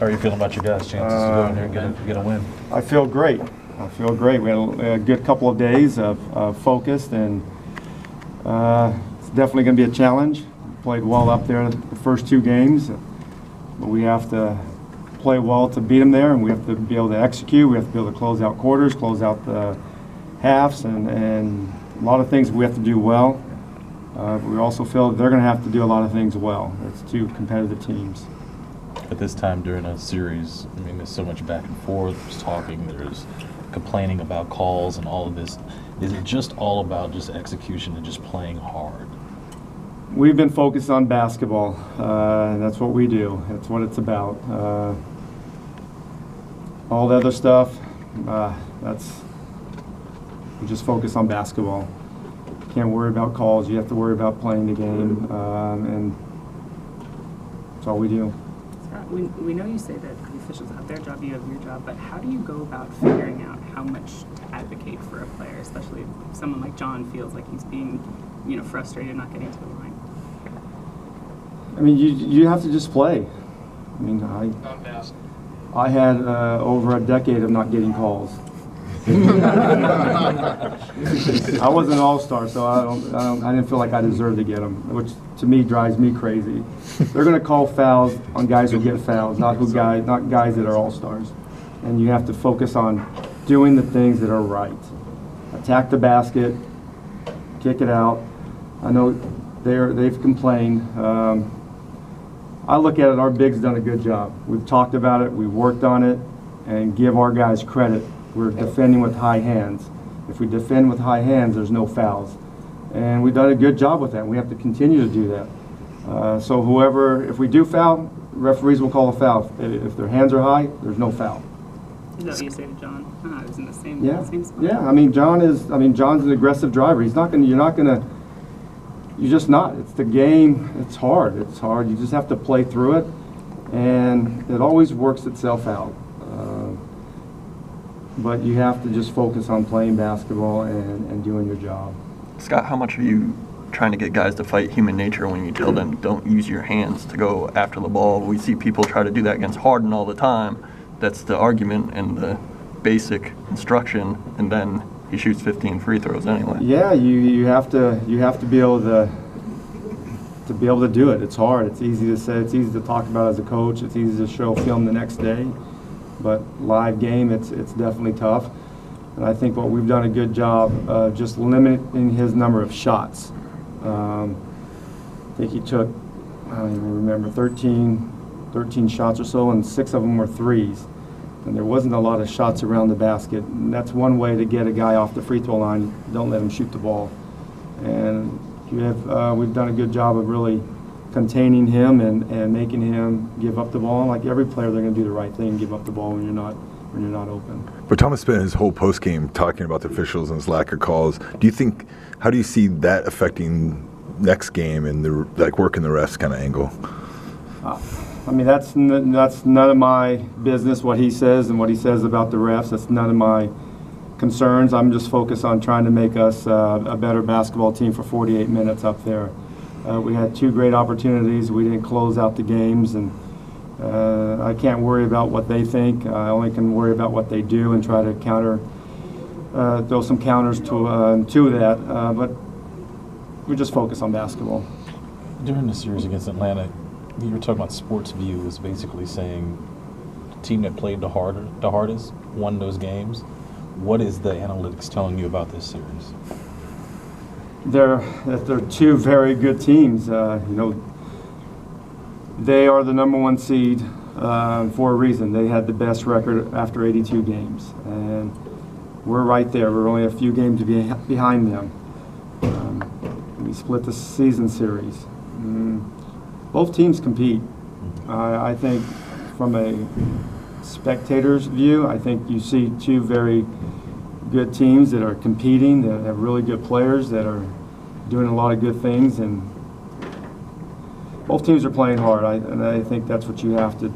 How are you feeling about your guys' chances to go in there and get a win? I feel great. We had a good couple of days of focused, and it's definitely going to be a challenge. Played well up there the first 2 games, but we have to play well to beat them there, and we have to be able to execute. We have to be able to close out quarters, close out the halves, and a lot of things we have to do well. We also feel that they're going to have to do a lot of things well. It's 2 competitive teams. At this time during a series, I mean, there's so much back and forth, there's talking, there's complaining about calls and all of this. Is it just all about just execution and just playing hard? We've been focused on basketball. That's what we do. That's what it's about. All the other stuff, we just focus on basketball. Can't worry about calls. You have to worry about playing the game, and that's all we do. We know you say that the officials have their job, you have your job, but how do you go about figuring out how much to advocate for a player, especially if someone like John feels like he's being, frustrated not getting to the line? I mean, you have to just play. I mean, I had over a decade of not getting calls. I wasn't an all-star, so I didn't feel like I deserved to get them, which to me drives me crazy. They're going to call fouls on guys who get fouls, not guys that are all-stars. And you have to focus on doing the things that are right. Attack the basket, kick it out. I know they've complained. I look at it, our big's done a good job. We've talked about it, we've worked on it, and give our guys credit. We're defending with high hands. If we defend with high hands, there's no fouls. And we've done a good job with that. We have to continue to do that. So if we do foul, referees will call a foul. If their hands are high, there's no foul. Is that what you say to John? I was in the same spot. Yeah, John's an aggressive driver. You're just not. It's the game. It's hard. You just have to play through it, and it always works itself out. But you have to just focus on playing basketball and doing your job. Scott, how much are you trying to get guys to fight human nature when you tell them don't use your hands to go after the ball? We see people try to do that against Harden all the time. That's the argument and the basic instruction, and then he shoots 15 free throws anyway. Yeah, you have to be able to do it. It's hard. It's easy to say. It's easy to talk about as a coach. It's easy to show film the next day. But live game, it's definitely tough. And I think what we've done a good job of just limiting his number of shots. I think he took, I don't even remember, 13 shots or so, and 6 of them were threes. And there wasn't a lot of shots around the basket. And that's one way to get a guy off the free throw line. Don't let him shoot the ball. And we've done a good job of really containing him and making him give up the ball. Like every player, they're going to do the right thing, give up the ball when you're not open. But Thomas spent his whole post game talking about the officials and his lack of calls. How do you see that affecting next game and working the refs kind of angle? I mean, that's none of my business what he says and what he says about the refs. That's none of my concerns. I'm just focused on trying to make us a better basketball team for 48 minutes up there. We had 2 great opportunities. We didn't close out the games, and I can't worry about what they think. I only can worry about what they do and try to throw some counters to that. But we just focus on basketball. During the series against Atlanta, you were talking about Sports View was basically saying the team that played the hardest won those games. What is the analytics telling you about this series? They're 2 very good teams. They are the number 1 seed for a reason. They had the best record after 82 games, and we're right there. We're only a few games behind them. We split the season series. Both teams compete. I think from a spectator's view, I think you see 2 very good teams that are competing, that have really good players, that are doing a lot of good things, and both teams are playing hard. And I think that's what you have to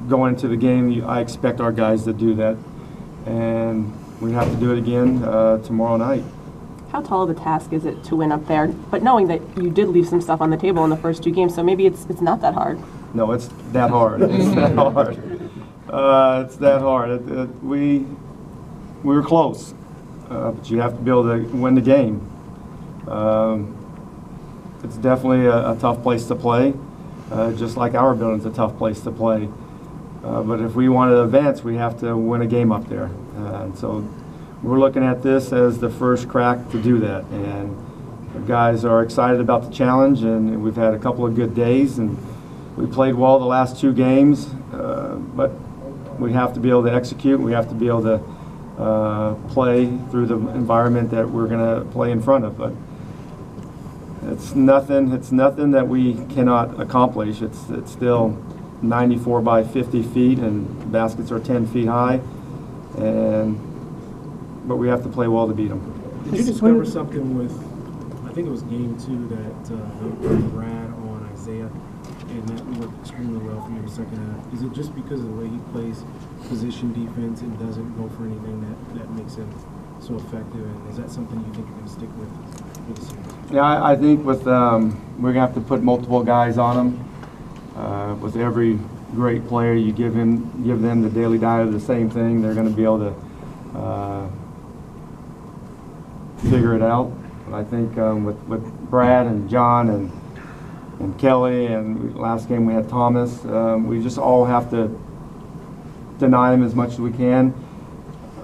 go into the game. I expect our guys to do that, and we have to do it again tomorrow night. How tall of a task is it to win up there? But knowing that you did leave some stuff on the table in the first 2 games, so maybe it's not that hard. No, it's that hard. It's that hard. It's that hard. We were close, but you have to be able to win the game. It's definitely a tough place to play, just like our building's a tough place to play. But if we want to advance, we have to win a game up there. And so we're looking at this as the first crack to do that. And the guys are excited about the challenge, and we've had a couple of good days, and we played well the last 2 games. But we have to be able to execute. We have to be able to play through the environment that we're going to play in front of. But it's nothing that we cannot accomplish. It's still 94 by 50 feet, and baskets are 10 feet high, but we have to play well to beat them. Did you discover something with, I think it was game 2, that Brad on Isaiah, and that worked extremely well for you in the second half? Is it just because of the way he plays position defense and doesn't go for anything that makes him so effective? And is that something you think you're going to stick with the series? Yeah, I think with we're going to have to put multiple guys on him. With every great player, you give them the daily diet of the same thing, they're going to be able to figure it out. But I think with Brad and John and Kelly, and last game we had Thomas, we just all have to deny him as much as we can.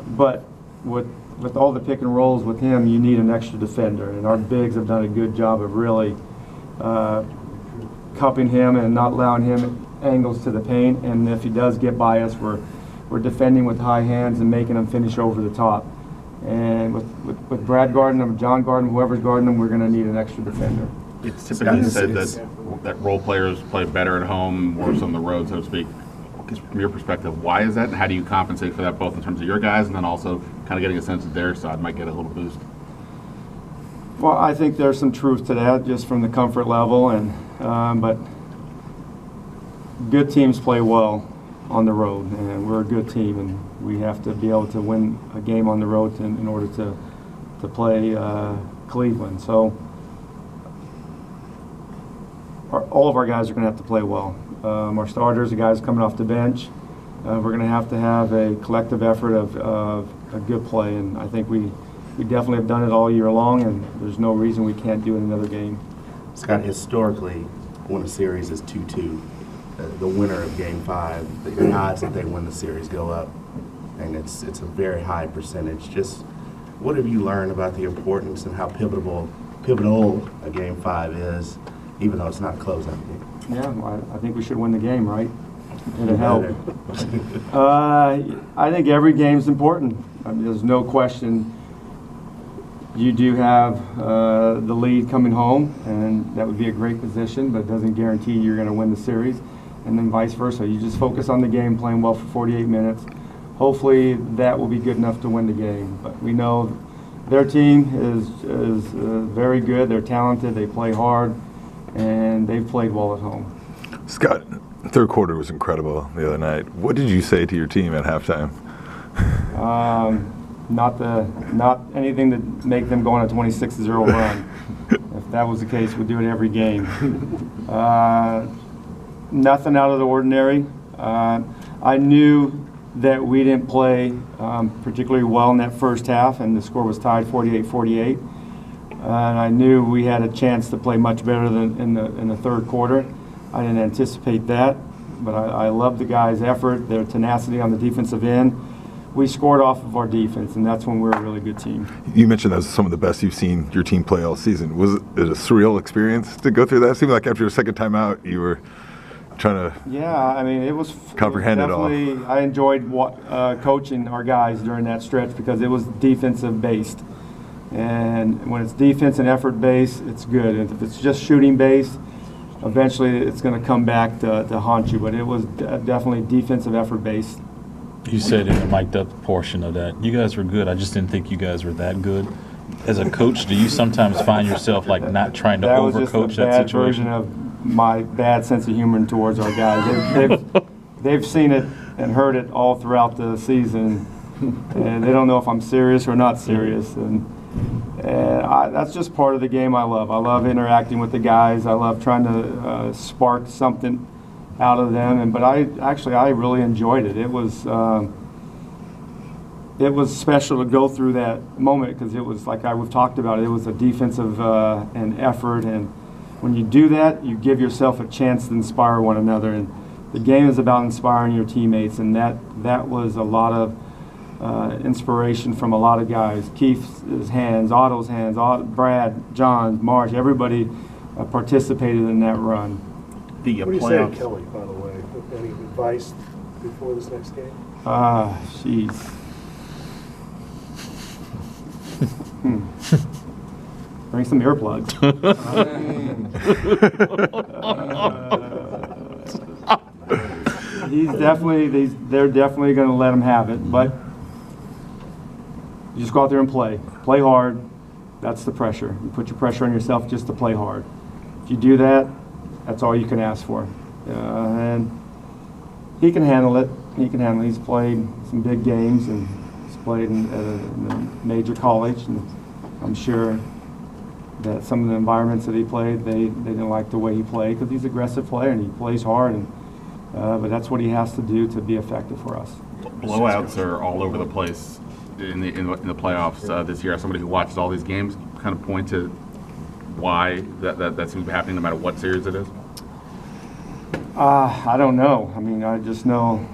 But with all the pick and rolls with him, you need an extra defender, and our bigs have done a good job of really cupping him and not allowing him angles to the paint. And if he does get by us, we're defending with high hands and making him finish over the top. And with Brad guarding him, John guarding him, whoever's guarding him, we're going to need an extra defender. It's typically said that role players play better at home, worse on the road, so to speak. From your perspective, why is that, and how do you compensate for that, both in terms of your guys and then also kind of getting a sense that their side might get a little boost? Well, I think there's some truth to that, just from the comfort level, and but good teams play well on the road, and we're a good team, and we have to be able to win a game on the road in order to play Cleveland. So all of our guys are going to have to play well. Our starters, the guys coming off the bench, we're going to have a collective effort of a good play, and I think we definitely have done it all year long, and there's no reason we can't do it in another game. Scott, historically, when a series is 2-2, the winner of Game 5, the odds that they win the series go up, and it's a very high percentage. Just what have you learned about the importance and how pivotal a Game 5 is, even though it's not a closeout game? Yeah, well, I think we should win the game, right? It'll help. I think every game's important. I mean, there's no question. You do have the lead coming home, and that would be a great position, but it doesn't guarantee you're going to win the series, and then vice versa. You just focus on the game, playing well for 48 minutes. Hopefully that will be good enough to win the game. But we know their team is very good. They're talented. They play hard, and they've played well at home. Scott, third quarter was incredible the other night. What did you say to your team at halftime? Not anything to make them go on a 26-0 run. If that was the case, we'd do it every game. Nothing out of the ordinary. I knew that we didn't play particularly well in that first half, and the score was tied 48-48. And I knew we had a chance to play much better than in the third quarter. I didn't anticipate that, but I love the guys' effort, their tenacity on the defensive end. We scored off of our defense, and that's when we're a really good team. You mentioned that was some of the best you've seen your team play all season. Was it a surreal experience to go through that? It seemed like after your second time out, you were trying to I mean, it was comprehend it all. I enjoyed coaching our guys during that stretch because it was defensive based. And when it's defense and effort based, it's good. And if it's just shooting based, eventually it's going to come back to haunt you. But it was definitely defensive effort based. You said in the mic'd up portion of that, you guys were good. I just didn't think you guys were that good. As a coach, do you sometimes find yourself like not trying to overcoach that situation? That was just a bad version of my bad sense of humor towards our guys. They've seen it and heard it all throughout the season, and they don't know if I'm serious or not serious. And that's just part of the game I love. I love interacting with the guys. I love trying to spark something out of them. But I really enjoyed it. It was special to go through that moment because it was like we've talked about. It was a defensive and effort, and when you do that, you give yourself a chance to inspire one another. And the game is about inspiring your teammates, and that was a lot of inspiration from a lot of guys. Keith's hands, Otto's hands, Brad, John, Marsh, everybody participated in that run. What do you say to Kelly, by the way? Any advice before this next game? Jeez. Bring some earplugs. They're definitely going to let him have it, but you just go out there and play hard. That's the pressure. You put your pressure on yourself just to play hard. If you do that, that's all you can ask for. And he can handle it. He's played some big games and he's played in a major college, and I'm sure that some of the environments that he played, they didn't like the way he played because he's an aggressive player and he plays hard. And but that's what he has to do to be effective for us. Blowouts are all over the place in the playoffs this year. As somebody who watches all these games, kind of point to why that seems to be happening no matter what series it is? I don't know. I mean, I just know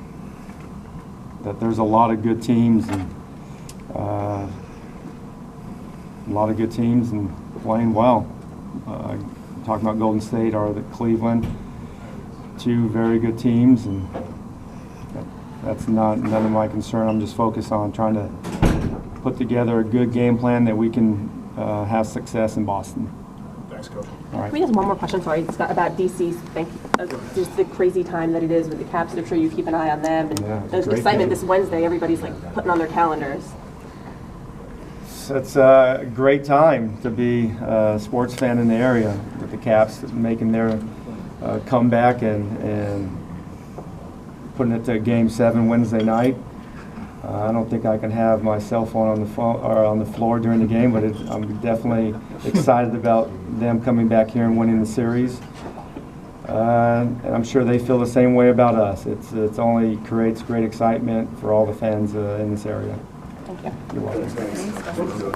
that there's a lot of good teams and playing well. Talking about Golden State or the Cleveland, two very good teams, and that's none of my concern. I'm just focused on trying to put together a good game plan that we can have success in Boston. Thanks, Coach. All right. We just one more question, sorry, Scott, about DC. Just the crazy time that it is with the Caps. I'm sure you keep an eye on them, and Yeah, there's great excitement game. this Wednesday. Everybody's like putting on their calendars. It's a great time to be a sports fan in the area with the Caps making their comeback and putting it to Game 7 Wednesday night. I don't think I can have my cell phone on the floor during the game, but I'm definitely excited about them coming back here and winning the series. And I'm sure they feel the same way about us. It's only creates great excitement for all the fans in this area. Thank you. You're welcome.